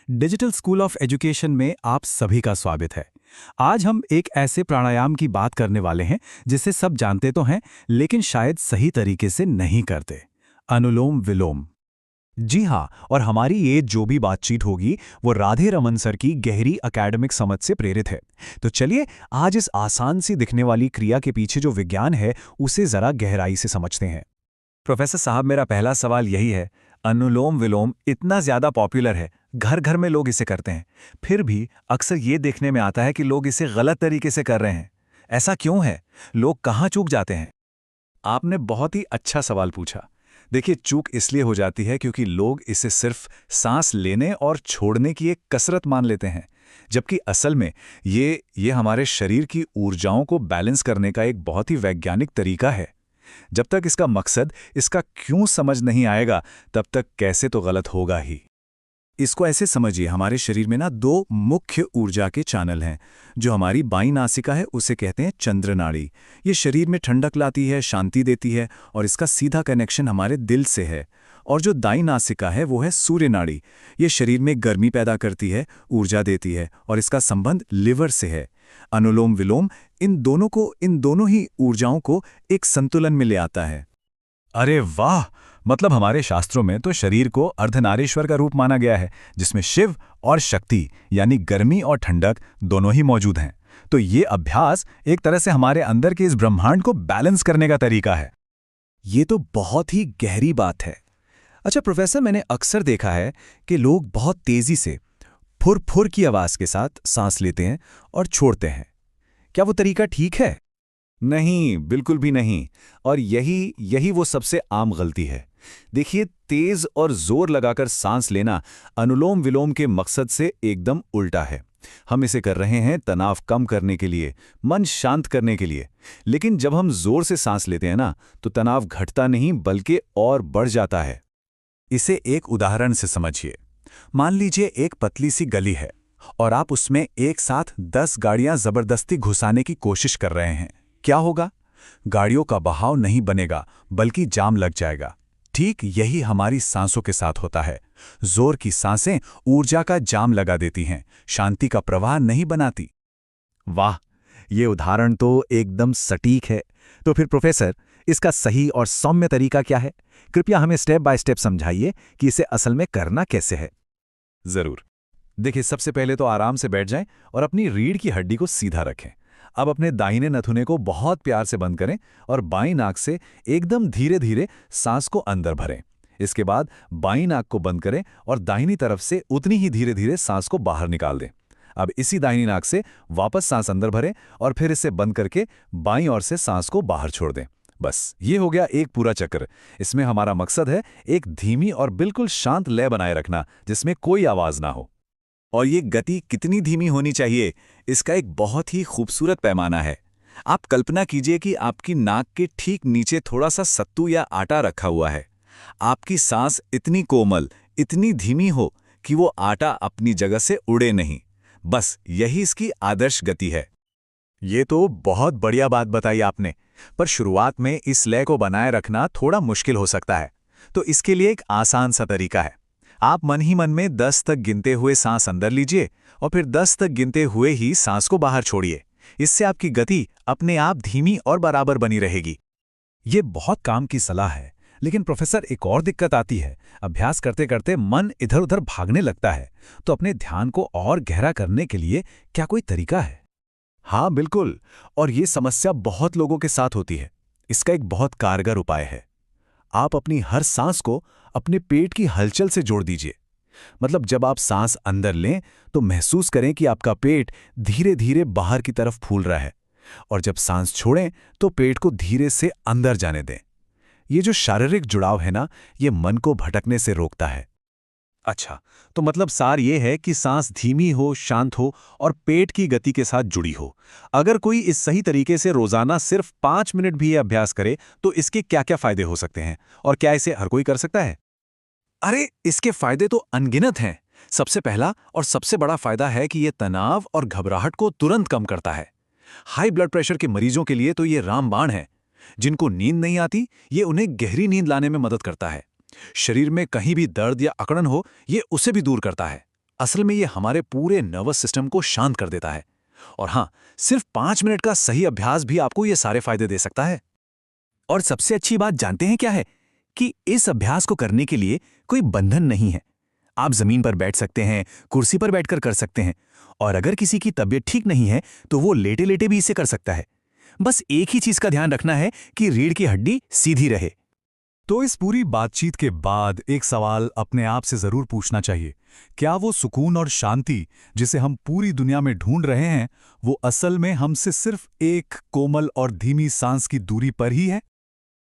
Digital school of education में आप सभी का स्वागत है। आज हम एक ऐसे प्राणायाम की बात करने वाले हैं जिसे सब जानते तो हैं, लेकिन शायद सही तरीके से नहीं करते। अनुलोम विलोम। जी हाँ, और हमारी ये जो भी बातचीत होगी वो राधे रमन सर की गहरी एकेडमिक समझ से प्रेरित है। तो चलिए आज इस आसान सी दिखने वाली क्रिया के पीछे जो विज्ञान है उसे जरा गहराई से समझते हैं। प्रोफेसर साहब, मेरा पहला सवाल यही है, अनुलोम विलोम इतना ज्यादा पॉपुलर है, घर घर में लोग इसे करते हैं, फिर भी अक्सर ये देखने में आता है कि लोग इसे गलत तरीके से कर रहे हैं। ऐसा क्यों है? लोग कहाँ चूक जाते हैं? आपने बहुत ही अच्छा सवाल पूछा। देखिए, चूक इसलिए हो जाती है क्योंकि लोग इसे सिर्फ सांस लेने और छोड़ने की एक कसरत मान लेते हैं, जबकि असल में ये हमारे शरीर की ऊर्जाओं को बैलेंस करने का एक बहुत ही वैज्ञानिक तरीका है। जब तक इसका मकसद, इसका क्यों समझ नहीं आएगा, तब तक कैसे तो गलत होगा ही। इसको ऐसे समझिए, हमारे शरीर में ना दो मुख्य ऊर्जा के चैनल हैं। जो हमारी बाईं नासिका है उसे कहते हैं चंद्र नाड़ी। ये शरीर में ठंडक लाती है, शांति देती है, और इसका सीधा कनेक्शन हमारे दिल से है। और जो दाईं नासिका है वो है सूर्य नाड़ी। ये शरीर में गर्मी पैदा करती है, ऊर्जा देती है, और इसका संबंध लिवर से है। अनुलोम विलोम इन दोनों ही ऊर्जाओं को एक संतुलन में ले आता है। अरे वाह! मतलब हमारे शास्त्रों में तो शरीर को अर्धनारीश्वर का रूप माना गया है, जिसमें शिव और शक्ति यानी गर्मी और ठंडक दोनों ही मौजूद हैं। तो ये अभ्यास एक तरह से हमारे अंदर के इस ब्रह्मांड को बैलेंस करने का तरीका है। ये तो बहुत ही गहरी बात है। अच्छा प्रोफेसर, मैंने अक्सर देखा है कि लोग बहुत तेजी से फुर फुर की आवाज के साथ सांस लेते हैं और छोड़ते हैं। क्या वो तरीका ठीक है? नहीं, बिल्कुल भी नहीं। और यही वो सबसे आम गलती है। देखिए, तेज और जोर लगाकर सांस लेना अनुलोम विलोम के मकसद से एकदम उल्टा है। हम इसे कर रहे हैं तनाव कम करने के लिए, मन शांत करने के लिए। लेकिन जब हम जोर से सांस लेते हैं ना, तो तनाव घटता नहीं बल्कि और बढ़ जाता है। इसे एक उदाहरण से समझिए। मान लीजिए एक पतली सी गली है और आप उसमें एक साथ 10 गाड़ियां जबरदस्ती घुसाने की कोशिश कर रहे हैं। क्या होगा? गाड़ियों का बहाव नहीं बनेगा बल्कि जाम लग जाएगा। ठीक यही हमारी सांसों के साथ होता है। जोर की सांसें ऊर्जा का जाम लगा देती हैं, शांति का प्रवाह नहीं बनाती। वाह, ये उदाहरण तो एकदम सटीक है। तो फिर प्रोफेसर, इसका सही और सौम्य तरीका क्या है? कृपया हमें स्टेप बाय स्टेप समझाइए कि इसे असल में करना कैसे है। जरूर। देखिए, सबसे पहले तो आराम से बैठ जाएं और अपनी रीढ़ की हड्डी को सीधा रखें। अब अपने दाहिने नथुने को बहुत प्यार से बंद करें और बाईं नाक से एकदम धीरे धीरे सांस को अंदर भरें। इसके बाद बाईं नाक को बंद करें और दाहिनी तरफ से उतनी ही धीरे धीरे सांस को बाहर निकाल दें। अब इसी दाहिनी नाक से वापस सांस अंदर भरें और फिर इसे बंद करके बाईं ओर से सांस को बाहर छोड़ दें। बस ये हो गया एक पूरा चक्र। इसमें हमारा मकसद है एक धीमी और बिल्कुल शांत लय बनाए रखना, जिसमें कोई आवाज ना हो। और ये गति कितनी धीमी होनी चाहिए, इसका एक बहुत ही खूबसूरत पैमाना है। आप कल्पना कीजिए कि आपकी नाक के ठीक नीचे थोड़ा सा सत्तू या आटा रखा हुआ है। आपकी सांस इतनी कोमल, इतनी धीमी हो कि वो आटा अपनी जगह से उड़े नहीं। बस यही इसकी आदर्श गति है। ये तो बहुत बढ़िया बात बताई आपने, पर शुरुआत में इस लय को बनाए रखना थोड़ा मुश्किल हो सकता है। तो इसके लिए एक आसान सा तरीका है। आप मन ही मन में 10 तक गिनते हुए सांस अंदर लीजिए और फिर 10 तक गिनते हुए ही सांस को बाहर छोड़िए। इससे आपकी गति अपने आप धीमी और बराबर बनी रहेगी। ये बहुत काम की सलाह है, लेकिन प्रोफेसर एक और दिक्कत आती है। अभ्यास करते करते मन इधर उधर भागने लगता है। तो अपने ध्यान को और गहरा करने के लिए क्या कोई तरीका है? हाँ बिल्कुल, और ये समस्या बहुत लोगों के साथ होती है। इसका एक बहुत कारगर उपाय है। आप अपनी हर सांस को अपने पेट की हलचल से जोड़ दीजिए। मतलब जब आप सांस अंदर लें तो महसूस करें कि आपका पेट धीरे धीरे बाहर की तरफ फूल रहा है, और जब सांस छोड़ें तो पेट को धीरे से अंदर जाने दें। ये जो शारीरिक जुड़ाव है ना, ये मन को भटकने से रोकता है। अच्छा, तो मतलब सार ये है कि सांस धीमी हो, शांत हो और पेट की गति के साथ जुड़ी हो। अगर कोई इस सही तरीके से रोजाना सिर्फ 5 मिनट भी ये अभ्यास करे तो इसके क्या क्या फायदे हो सकते हैं, और क्या इसे हर कोई कर सकता है? अरे, इसके फायदे तो अनगिनत हैं। सबसे पहला और सबसे बड़ा फायदा है कि ये तनाव और घबराहट को तुरंत कम करता है। हाई ब्लड प्रेशर के मरीजों के लिए तो ये रामबाण है। जिनको नींद नहीं आती, ये उन्हें गहरी नींद लाने में मदद करता है। शरीर में कहीं भी दर्द या अकड़न हो, ये उसे भी दूर करता है। असल में ये हमारे पूरे नर्वस सिस्टम को शांत कर देता है। और हाँ, सिर्फ 5 मिनट का सही अभ्यास भी आपको ये सारे फायदे दे सकता है। और सबसे अच्छी बात जानते हैं क्या है? कि इस अभ्यास को करने के लिए कोई बंधन नहीं है। आप जमीन पर बैठ सकते हैं, कुर्सी पर बैठकर कर सकते हैं, और अगर किसी की तबीयत ठीक नहीं है तो वो लेटे लेटे भी इसे कर सकता है। बस एक ही चीज का ध्यान रखना है कि रीढ़ की हड्डी सीधी रहे। तो इस पूरी बातचीत के बाद एक सवाल अपने आप से जरूर पूछना चाहिए, क्या वो सुकून और शांति जिसे हम पूरी दुनिया में ढूंढ रहे हैं, वो असल में हमसे सिर्फ एक कोमल और धीमी सांस की दूरी पर ही है?